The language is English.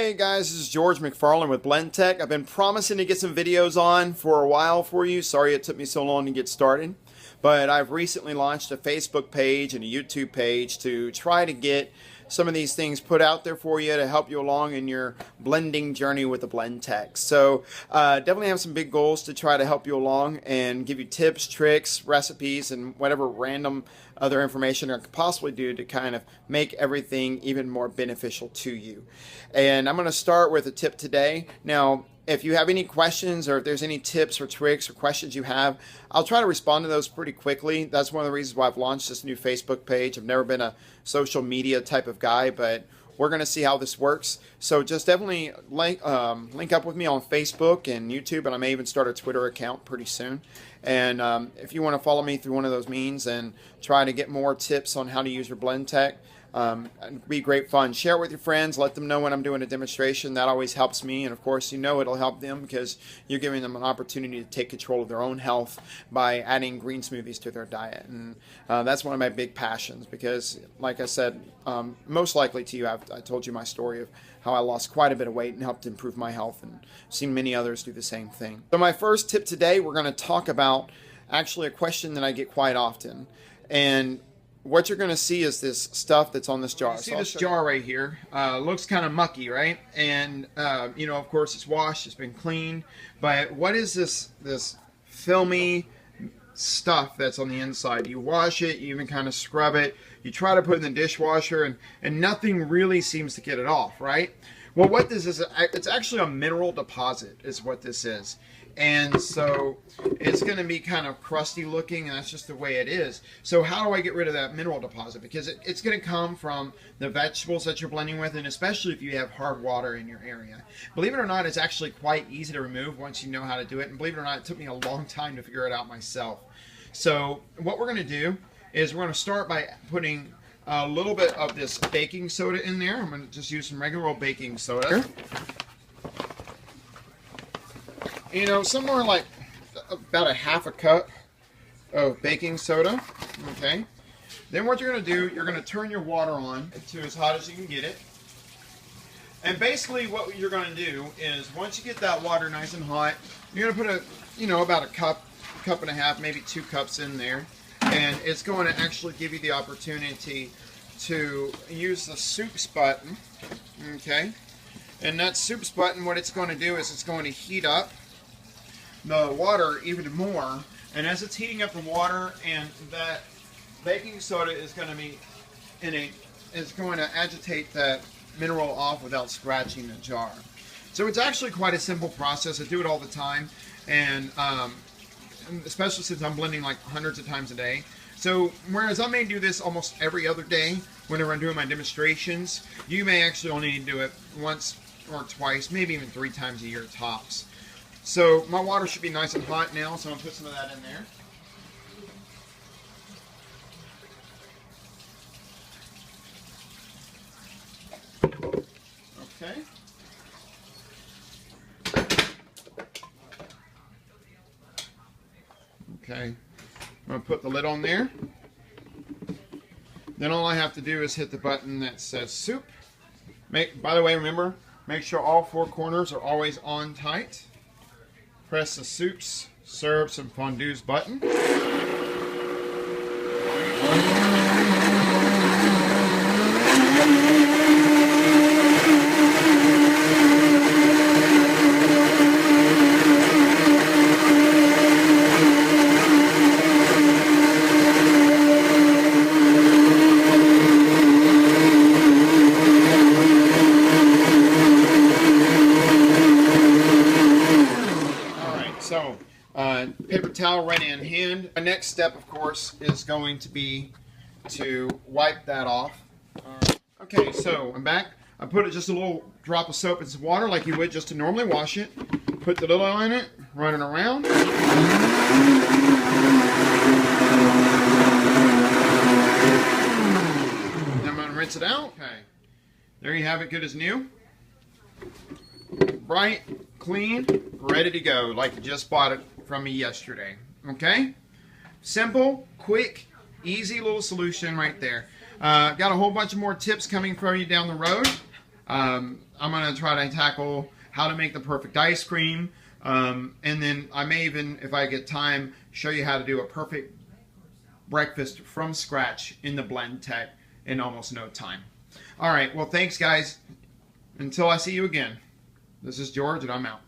Hey guys, this is George McFarland with Blendtec. I've been promising to get some videos on for a while for you. Sorry it took me so long to get started. But I've recently launched a Facebook page and a YouTube page to try to get some of these things put out there for you to help you along in your blending journey with the Blendtec. So definitely have some big goals to try to help you along and give you tips, tricks, recipes, and whatever random other information I could possibly do to kind of make everything even more beneficial to you. And I'm going to start with a tip today. Now, if you have any questions or if there's any tips or tricks or questions you have, I'll try to respond to those pretty quickly. That's one of the reasons why I've launched this new Facebook page. I've never been a social media type of guy, but we're going to see how this works. So just definitely link up with me on Facebook and YouTube, and I may even start a Twitter account pretty soon. And if you want to follow me through one of those means and try to get more tips on how to use your Blendtec, it'd be great fun. Share it with your friends. Let them know when I'm doing a demonstration. That always helps me. And of course, you know it'll help them because you're giving them an opportunity to take control of their own health by adding green smoothies to their diet. And that's one of my big passions because, like I said, most likely to you, I told you my story of how I lost quite a bit of weight and helped improve my health, and seen many others do the same thing. So my first tip today, we're going to talk about actually a question that I get quite often. And what you're going to see is this stuff that's on this jar. You see this jar right here. Looks kind of mucky, right? And you know, of course, it's washed, it's been cleaned. But what is this filmy stuff that's on the inside? You wash it, you even kind of scrub it. You try to put it in the dishwasher, and nothing really seems to get it off, right? Well, what this is, it's actually a mineral deposit is what this is. And so it's going to be kind of crusty looking, and that's just the way it is. So how do I get rid of that mineral deposit? Because it's going to come from the vegetables that you're blending with, and especially if you have hard water in your area. Believe it or not, it's actually quite easy to remove once you know how to do it. And believe it or not, it took me a long time to figure it out myself. So what we're going to do is we're going to start by putting a little bit of this baking soda in there. I'm going to just use some regular old baking soda. You know, somewhere like about a half a cup of baking soda. Okay. Then what you're going to do, you're going to turn your water on to as hot as you can get it. And basically what you're going to do is once you get that water nice and hot, you're going to put about a cup and a half, maybe 2 cups in there. And it's going to actually give you the opportunity to use the soups button. Okay. And that soups button, what it's going to do is it's going to heat up the water even more, and as it's heating up the water, and that baking soda is going to be is going to agitate that mineral off without scratching the jar. So it's actually quite a simple process. I do it all the time, and especially since I'm blending like hundreds of times a day. So whereas I may do this almost every other day whenever I'm doing my demonstrations, you may actually only need to do it once or twice, maybe even 3 times a year tops. So my water should be nice and hot now, so I'm going to put some of that in there. Okay. Okay. I'm going to put the lid on there. Then all I have to do is hit the button that says soup. By the way, remember, make sure all 4 corners are always on tight. Press the soups, syrups, and fondues button. Paper towel ready in hand. The next step, of course, is going to be to wipe that off. Okay, so I'm back. I put just a little drop of soap in some water like you would just to normally wash it. Put the lid on it, run it around. Then I'm going to rinse it out. Okay, there you have it, good as new. Bright, clean, ready to go, like you just bought it from me yesterday. Okay? Simple, quick, easy little solution right there. Got a whole bunch of more tips coming for you down the road. I'm going to try to tackle how to make the perfect ice cream. And then I may even, if I get time, show you how to do a perfect breakfast from scratch in the Blendtec in almost no time. All right, well, thanks, guys. Until I see you again, this is George, and I'm out.